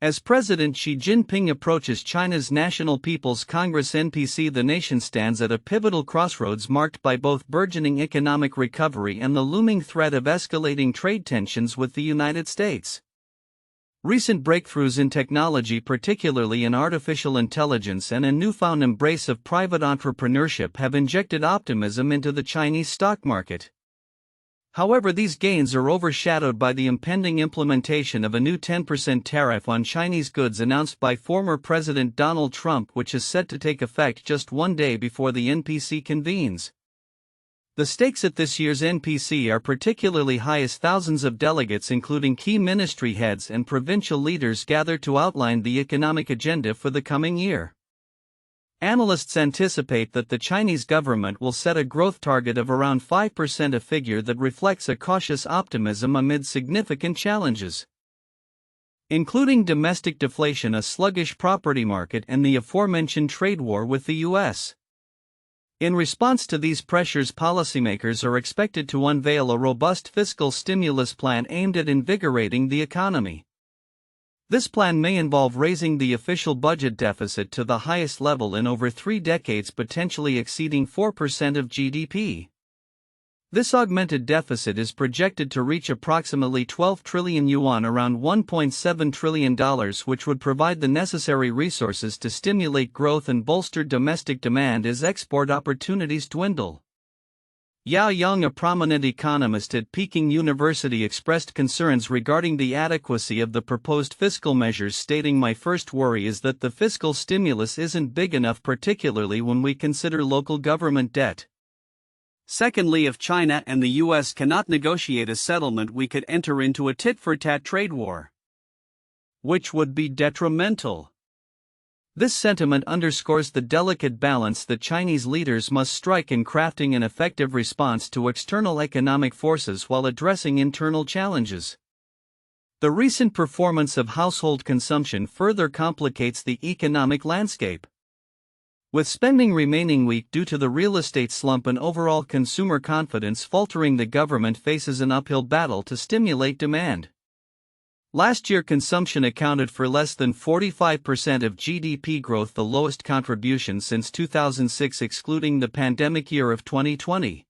As President Xi Jinping approaches China's National People's Congress (NPC), the nation stands at a pivotal crossroads marked by both burgeoning economic recovery and the looming threat of escalating trade tensions with the United States. Recent breakthroughs in technology, particularly in artificial intelligence, and a newfound embrace of private entrepreneurship have injected optimism into the Chinese stock market. However, these gains are overshadowed by the impending implementation of a new 10% tariff on Chinese goods announced by former President Donald Trump, which is set to take effect just one day before the NPC convenes. The stakes at this year's NPC are particularly high as thousands of delegates, including key ministry heads and provincial leaders, gather to outline the economic agenda for the coming year. Analysts anticipate that the Chinese government will set a growth target of around 5%, a figure that reflects a cautious optimism amid significant challenges, including domestic deflation, a sluggish property market, and the aforementioned trade war with the U.S. In response to these pressures, policymakers are expected to unveil a robust fiscal stimulus plan aimed at invigorating the economy. This plan may involve raising the official budget deficit to the highest level in over 3 decades, potentially exceeding 4% of GDP. This augmented deficit is projected to reach approximately 12 trillion yuan, around $1.7 trillion, which would provide the necessary resources to stimulate growth and bolster domestic demand as export opportunities dwindle. Yao Yang, a prominent economist at Peking University, expressed concerns regarding the adequacy of the proposed fiscal measures, stating, "My first worry is that the fiscal stimulus isn't big enough, particularly when we consider local government debt. Secondly, if China and the US cannot negotiate a settlement, we could enter into a tit-for-tat trade war, which would be detrimental." This sentiment underscores the delicate balance that Chinese leaders must strike in crafting an effective response to external economic forces while addressing internal challenges. The recent performance of household consumption further complicates the economic landscape. With spending remaining weak due to the real estate slump and overall consumer confidence faltering, the government faces an uphill battle to stimulate demand. Last year, consumption accounted for less than 45% of GDP growth, the lowest contribution since 2006, excluding the pandemic year of 2020.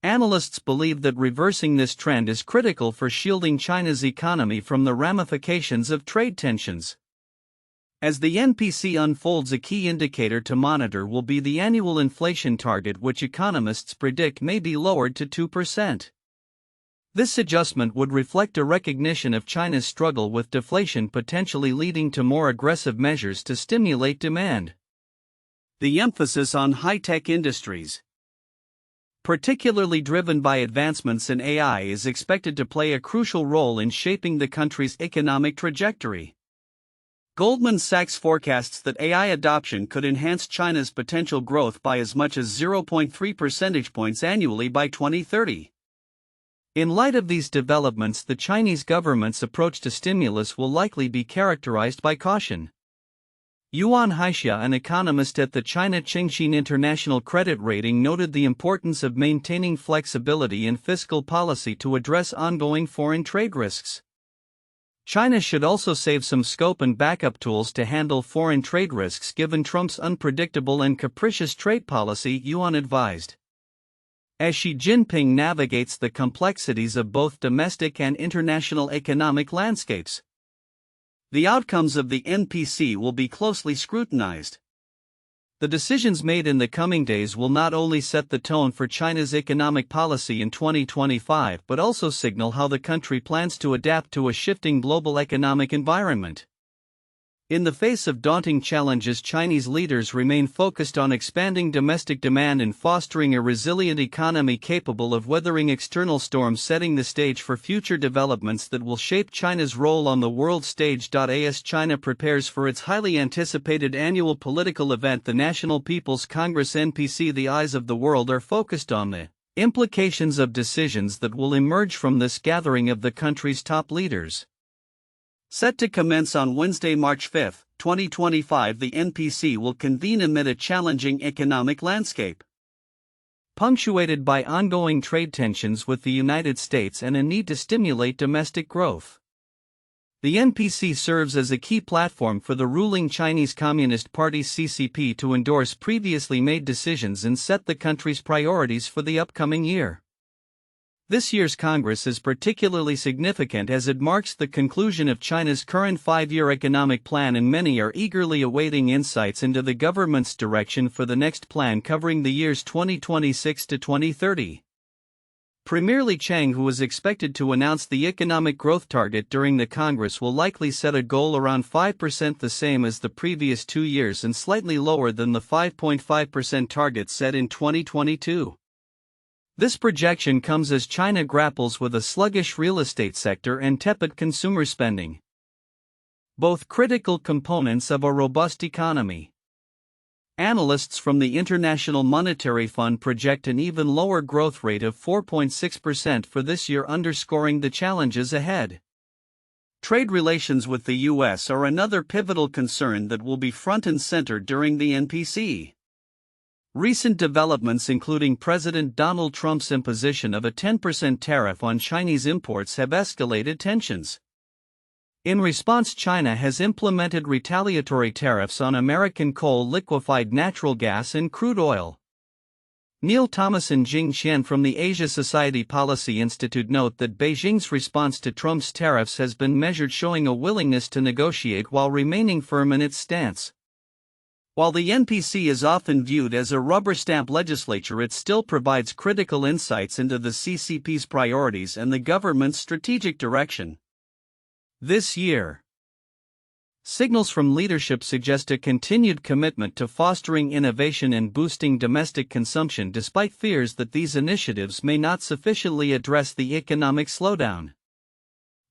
Analysts believe that reversing this trend is critical for shielding China's economy from the ramifications of trade tensions. As the NPC unfolds, a key indicator to monitor will be the annual inflation target, which economists predict may be lowered to 2%. This adjustment would reflect a recognition of China's struggle with deflation, potentially leading to more aggressive measures to stimulate demand. The emphasis on high-tech industries, particularly driven by advancements in AI, is expected to play a crucial role in shaping the country's economic trajectory. Goldman Sachs forecasts that AI adoption could enhance China's potential growth by as much as 0.3 percentage points annually by 2030. In light of these developments, the Chinese government's approach to stimulus will likely be characterized by caution. Yuan Haixia, an economist at the China Chengxin International Credit Rating, noted the importance of maintaining flexibility in fiscal policy to address ongoing foreign trade risks. China should also save some scope and backup tools to handle foreign trade risks given Trump's unpredictable and capricious trade policy, Yuan advised. As Xi Jinping navigates the complexities of both domestic and international economic landscapes, the outcomes of the NPC will be closely scrutinized. The decisions made in the coming days will not only set the tone for China's economic policy in 2025 but also signal how the country plans to adapt to a shifting global economic environment. In the face of daunting challenges, Chinese leaders remain focused on expanding domestic demand and fostering a resilient economy capable of weathering external storms, setting the stage for future developments that will shape China's role on the world stage. As China prepares for its highly anticipated annual political event, the National People's Congress (NPC), the eyes of the world are focused on the implications of decisions that will emerge from this gathering of the country's top leaders. Set to commence on Wednesday, March 5, 2025, the NPC will convene amid a challenging economic landscape, punctuated by ongoing trade tensions with the United States and a need to stimulate domestic growth. The NPC serves as a key platform for the ruling Chinese Communist Party CCP to endorse previously made decisions and set the country's priorities for the upcoming year. This year's Congress is particularly significant as it marks the conclusion of China's current 5-year economic plan, and many are eagerly awaiting insights into the government's direction for the next plan covering the years 2026 to 2030. Premier Li Qiang, who is expected to announce the economic growth target during the Congress, will likely set a goal around 5%, the same as the previous 2 years and slightly lower than the 5.5% target set in 2022. This projection comes as China grapples with a sluggish real estate sector and tepid consumer spending, both critical components of a robust economy. Analysts from the International Monetary Fund project an even lower growth rate of 4.6% for this year, underscoring the challenges ahead. Trade relations with the U.S. are another pivotal concern that will be front and center during the NPC. Recent developments, including President Donald Trump's imposition of a 10% tariff on Chinese imports, have escalated tensions. In response, China has implemented retaliatory tariffs on American coal, liquefied natural gas, and crude oil. Neil Thomas and Jing Qian from the Asia Society Policy Institute note that Beijing's response to Trump's tariffs has been measured, showing a willingness to negotiate while remaining firm in its stance. While the NPC is often viewed as a rubber stamp legislature, it still provides critical insights into the CCP's priorities and the government's strategic direction. This year, signals from leadership suggest a continued commitment to fostering innovation and boosting domestic consumption, despite fears that these initiatives may not sufficiently address the economic slowdown.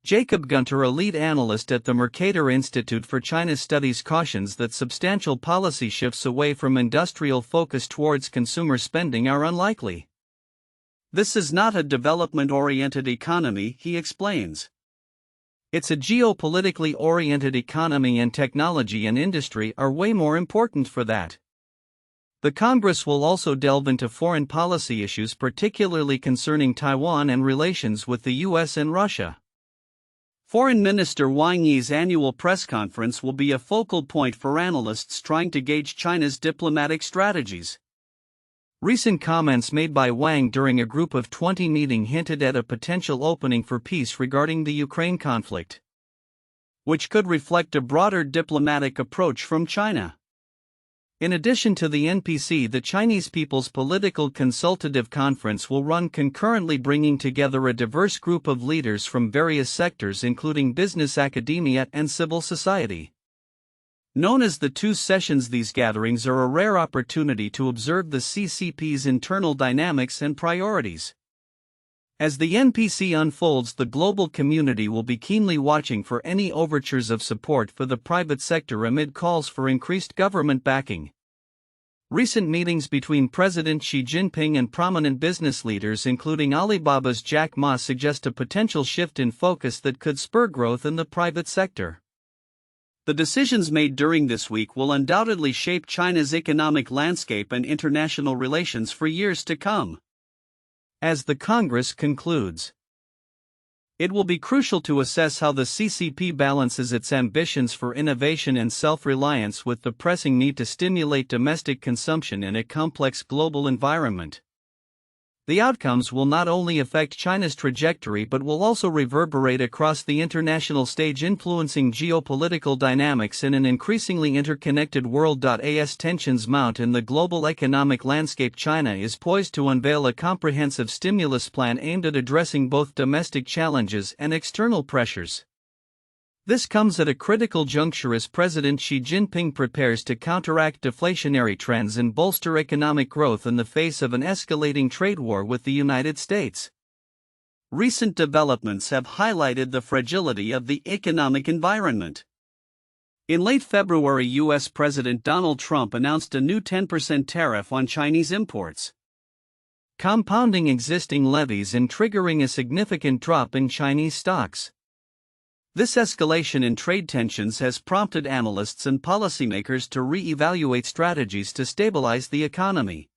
Jacob Gunter, a lead analyst at the Mercator Institute for China Studies, cautions that substantial policy shifts away from industrial focus towards consumer spending are unlikely. This is not a development-oriented economy, he explains. It's a geopolitically oriented economy, and technology and industry are way more important for that. The Congress will also delve into foreign policy issues, particularly concerning Taiwan and relations with the U.S. and Russia. Foreign Minister Wang Yi's annual press conference will be a focal point for analysts trying to gauge China's diplomatic strategies. Recent comments made by Wang during a Group of 20 meeting hinted at a potential opening for peace regarding the Ukraine conflict, which could reflect a broader diplomatic approach from China. In addition to the NPC, the Chinese People's Political Consultative Conference will run concurrently, bringing together a diverse group of leaders from various sectors, including business, academia, and civil society. Known as the Two Sessions, these gatherings are a rare opportunity to observe the CCP's internal dynamics and priorities. As the NPC unfolds, the global community will be keenly watching for any overtures of support for the private sector amid calls for increased government backing. Recent meetings between President Xi Jinping and prominent business leaders, including Alibaba's Jack Ma, suggest a potential shift in focus that could spur growth in the private sector. The decisions made during this week will undoubtedly shape China's economic landscape and international relations for years to come. As the Congress concludes, it will be crucial to assess how the CCP balances its ambitions for innovation and self-reliance with the pressing need to stimulate domestic consumption in a complex global environment. The outcomes will not only affect China's trajectory but will also reverberate across the international stage, influencing geopolitical dynamics in an increasingly interconnected world. As tensions mount in the global economic landscape, China is poised to unveil a comprehensive stimulus plan aimed at addressing both domestic challenges and external pressures. This comes at a critical juncture as President Xi Jinping prepares to counteract deflationary trends and bolster economic growth in the face of an escalating trade war with the United States. Recent developments have highlighted the fragility of the economic environment. In late February, U.S. President Donald Trump announced a new 10% tariff on Chinese imports, compounding existing levies and triggering a significant drop in Chinese stocks. This escalation in trade tensions has prompted analysts and policymakers to re-evaluate strategies to stabilize the economy.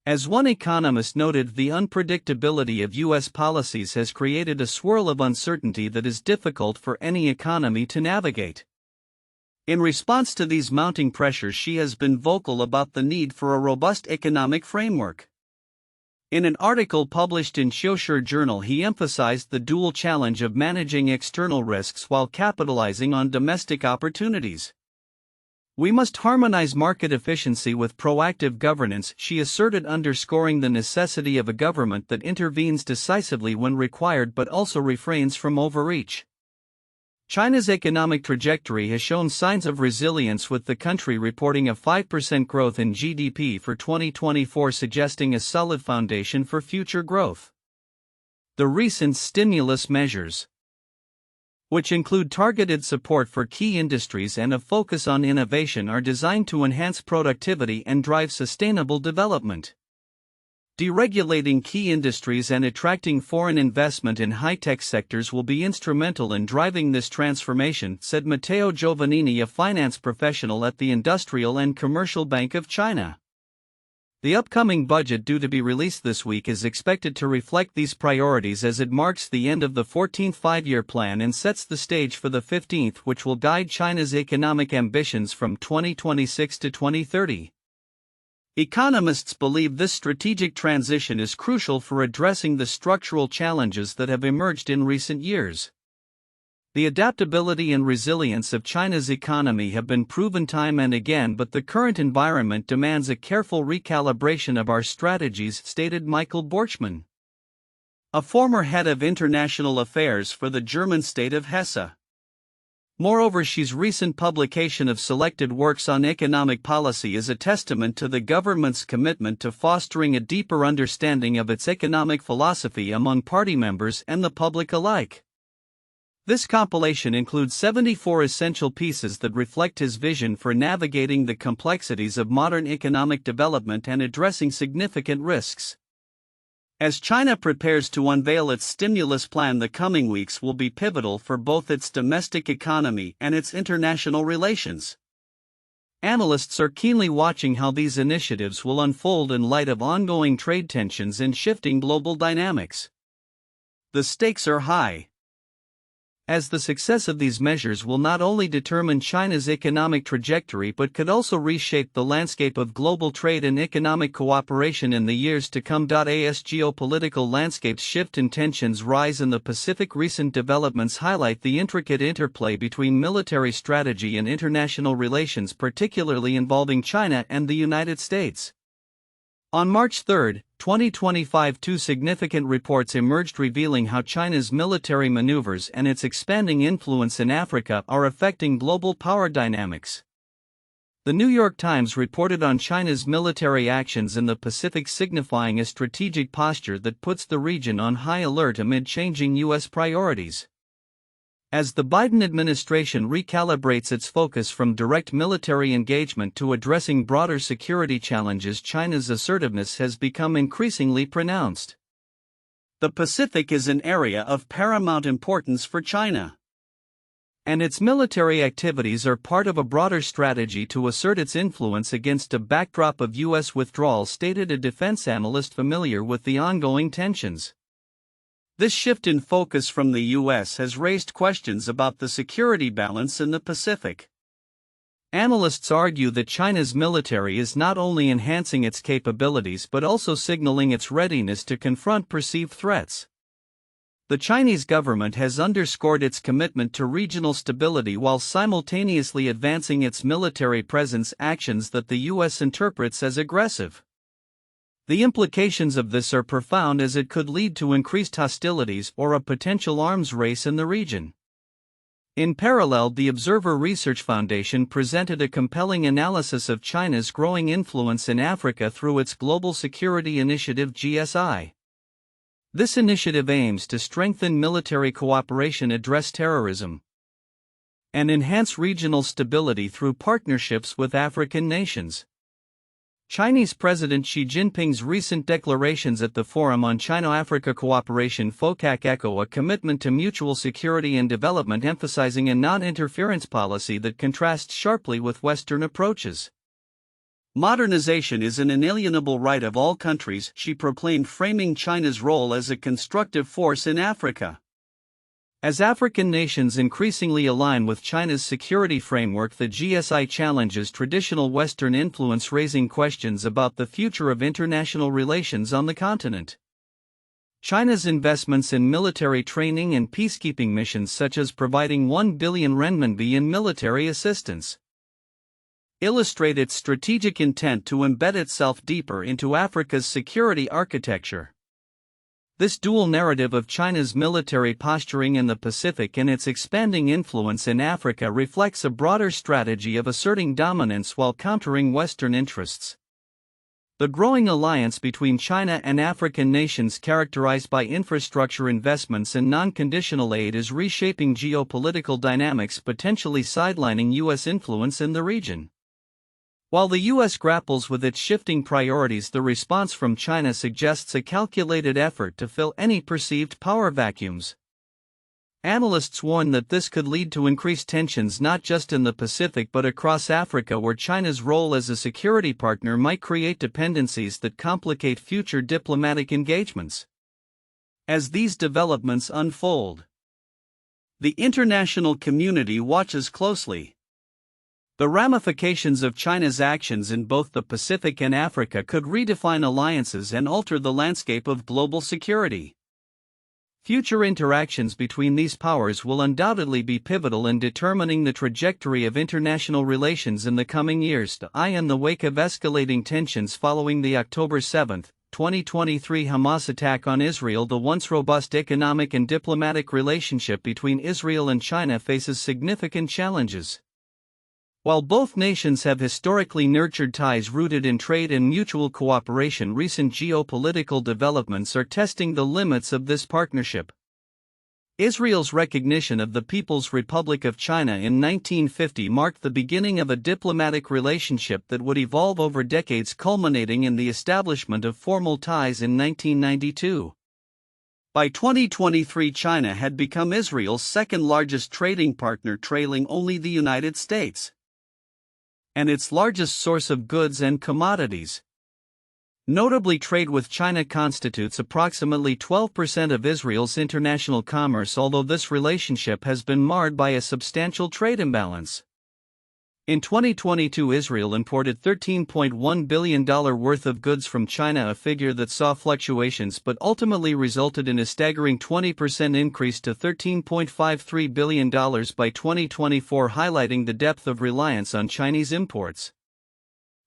As one economist noted, the unpredictability of U.S. policies has created a swirl of uncertainty that is difficult for any economy to navigate. In response to these mounting pressures, Xi has been vocal about the need for a robust economic framework. In an article published in Juncture journal, he emphasized the dual challenge of managing external risks while capitalizing on domestic opportunities. We must harmonize market efficiency with proactive governance, Xi asserted, underscoring the necessity of a government that intervenes decisively when required but also refrains from overreach. China's economic trajectory has shown signs of resilience, with the country reporting a 5% growth in GDP for 2024, suggesting a solid foundation for future growth. The recent stimulus measures, which include targeted support for key industries and a focus on innovation, are designed to enhance productivity and drive sustainable development. Deregulating key industries and attracting foreign investment in high-tech sectors will be instrumental in driving this transformation, said Matteo Giovannini, a finance professional at the Industrial and Commercial Bank of China. The upcoming budget, due to be released this week, is expected to reflect these priorities as it marks the end of the 14th five-year plan and sets the stage for the 15th, which will guide China's economic ambitions from 2026 to 2030. Economists believe this strategic transition is crucial for addressing the structural challenges that have emerged in recent years. The adaptability and resilience of China's economy have been proven time and again, but the current environment demands a careful recalibration of our strategies, stated Michael Borchmann, a former head of international affairs for the German state of Hesse. Moreover, Xi's recent publication of selected works on economic policy is a testament to the government's commitment to fostering a deeper understanding of its economic philosophy among party members and the public alike. This compilation includes 74 essential pieces that reflect his vision for navigating the complexities of modern economic development and addressing significant risks. As China prepares to unveil its stimulus plan, the coming weeks will be pivotal for both its domestic economy and its international relations. Analysts are keenly watching how these initiatives will unfold in light of ongoing trade tensions and shifting global dynamics. The stakes are high, as the success of these measures will not only determine China's economic trajectory but could also reshape the landscape of global trade and economic cooperation in the years to come. As geopolitical landscapes shift and tensions rise in the Pacific, recent developments highlight the intricate interplay between military strategy and international relations, particularly involving China and the United States. On March 3, 2025, two significant reports emerged revealing how China's military maneuvers and its expanding influence in Africa are affecting global power dynamics. The New York Times reported on China's military actions in the Pacific, signifying a strategic posture that puts the region on high alert amid changing U.S. priorities. As the Biden administration recalibrates its focus from direct military engagement to addressing broader security challenges, China's assertiveness has become increasingly pronounced. The Pacific is an area of paramount importance for China, and its military activities are part of a broader strategy to assert its influence against a backdrop of U.S. withdrawal, stated a defense analyst familiar with the ongoing tensions. This shift in focus from the U.S. has raised questions about the security balance in the Pacific. Analysts argue that China's military is not only enhancing its capabilities but also signaling its readiness to confront perceived threats. The Chinese government has underscored its commitment to regional stability while simultaneously advancing its military presence, actions that the U.S. interprets as aggressive. The implications of this are profound, as it could lead to increased hostilities or a potential arms race in the region. In parallel, the Observer Research Foundation presented a compelling analysis of China's growing influence in Africa through its Global Security Initiative (GSI). This initiative aims to strengthen military cooperation, address terrorism, and enhance regional stability through partnerships with African nations. Chinese President Xi Jinping's recent declarations at the Forum on China-Africa Cooperation (FOCAC) echo a commitment to mutual security and development, emphasizing a non-interference policy that contrasts sharply with Western approaches. Modernization is an inalienable right of all countries, Xi proclaimed, framing China's role as a constructive force in Africa. As African nations increasingly align with China's security framework, the GSI challenges traditional Western influence, raising questions about the future of international relations on the continent. China's investments in military training and peacekeeping missions, such as providing 1 billion renminbi in military assistance, illustrate its strategic intent to embed itself deeper into Africa's security architecture. This dual narrative of China's military posturing in the Pacific and its expanding influence in Africa reflects a broader strategy of asserting dominance while countering Western interests. The growing alliance between China and African nations, characterized by infrastructure investments and non-conditional aid, is reshaping geopolitical dynamics, potentially sidelining U.S. influence in the region. While the U.S. grapples with its shifting priorities, the response from China suggests a calculated effort to fill any perceived power vacuums. Analysts warn that this could lead to increased tensions not just in the Pacific but across Africa, where China's role as a security partner might create dependencies that complicate future diplomatic engagements. As these developments unfold, the international community watches closely. The ramifications of China's actions in both the Pacific and Africa could redefine alliances and alter the landscape of global security. Future interactions between these powers will undoubtedly be pivotal in determining the trajectory of international relations in the coming years. In the wake of escalating tensions following the October 7, 2023 Hamas attack on Israel, the once robust economic and diplomatic relationship between Israel and China faces significant challenges. While both nations have historically nurtured ties rooted in trade and mutual cooperation, recent geopolitical developments are testing the limits of this partnership. Israel's recognition of the People's Republic of China in 1950 marked the beginning of a diplomatic relationship that would evolve over decades, culminating in the establishment of formal ties in 1992. By 2023, China had become Israel's second-largest trading partner, trailing only the United States, and its largest source of goods and commodities. Notably, trade with China constitutes approximately 12% of Israel's international commerce, although this relationship has been marred by a substantial trade imbalance. In 2022, Israel imported $13.1 billion worth of goods from China, a figure that saw fluctuations but ultimately resulted in a staggering 20% increase to $13.53 billion by 2024, highlighting the depth of reliance on Chinese imports.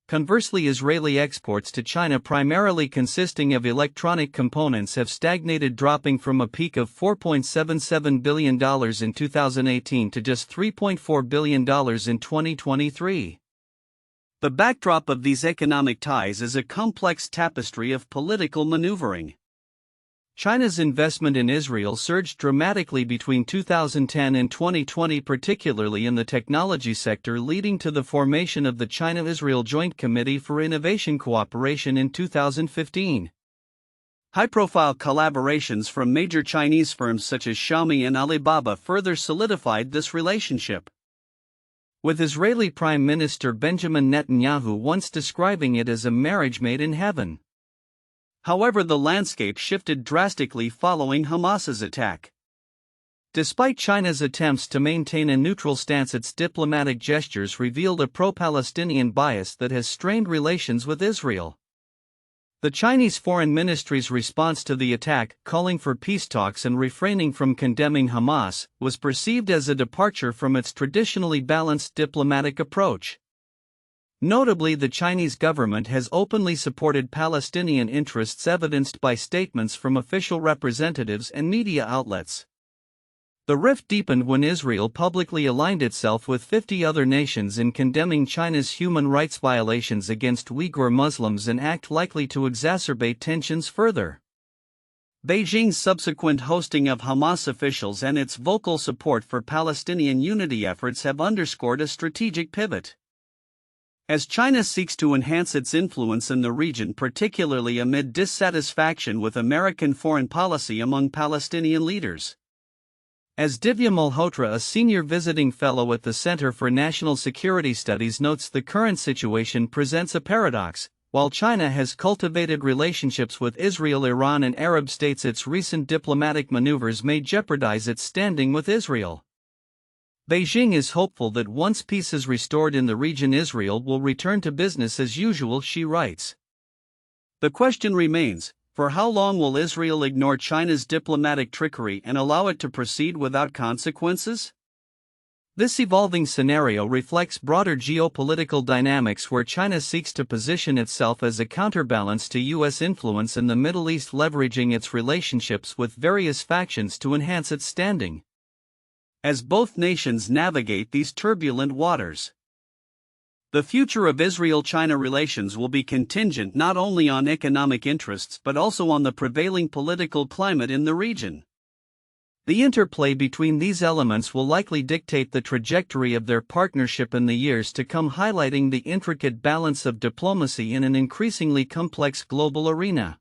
Conversely, Israeli exports to China, primarily consisting of electronic components, have stagnated, dropping from a peak of $4.77 billion in 2018 to just $3.4 billion in 2023. The backdrop of these economic ties is a complex tapestry of political maneuvering. China's investment in Israel surged dramatically between 2010 and 2020, particularly in the technology sector, leading to the formation of the China-Israel Joint Committee for Innovation Cooperation in 2015. High-profile collaborations from major Chinese firms such as Xiaomi and Alibaba further solidified this relationship, with Israeli Prime Minister Benjamin Netanyahu once describing it as a marriage made in heaven. However, the landscape shifted drastically following Hamas's attack. Despite China's attempts to maintain a neutral stance, its diplomatic gestures revealed a pro-Palestinian bias that has strained relations with Israel. The Chinese Foreign Ministry's response to the attack, calling for peace talks and refraining from condemning Hamas, was perceived as a departure from its traditionally balanced diplomatic approach. Notably, the Chinese government has openly supported Palestinian interests, evidenced by statements from official representatives and media outlets. The rift deepened when Israel publicly aligned itself with 50 other nations in condemning China's human rights violations against Uyghur Muslims, an act likely to exacerbate tensions further. Beijing's subsequent hosting of Hamas officials and its vocal support for Palestinian unity efforts have underscored a strategic pivot. As China seeks to enhance its influence in the region, particularly amid dissatisfaction with American foreign policy among Palestinian leaders. As Divya Malhotra, a senior visiting fellow at the Center for National Security Studies, notes, the current situation presents a paradox. While China has cultivated relationships with Israel, Iran, and Arab states, its recent diplomatic maneuvers may jeopardize its standing with Israel. Beijing is hopeful that once peace is restored in the region, Israel will return to business as usual, she writes. The question remains, for how long will Israel ignore China's diplomatic trickery and allow it to proceed without consequences? This evolving scenario reflects broader geopolitical dynamics where China seeks to position itself as a counterbalance to U.S. influence in the Middle East, leveraging its relationships with various factions to enhance its standing. As both nations navigate these turbulent waters, the future of Israel-China relations will be contingent not only on economic interests but also on the prevailing political climate in the region. The interplay between these elements will likely dictate the trajectory of their partnership in the years to come, highlighting the intricate balance of diplomacy in an increasingly complex global arena.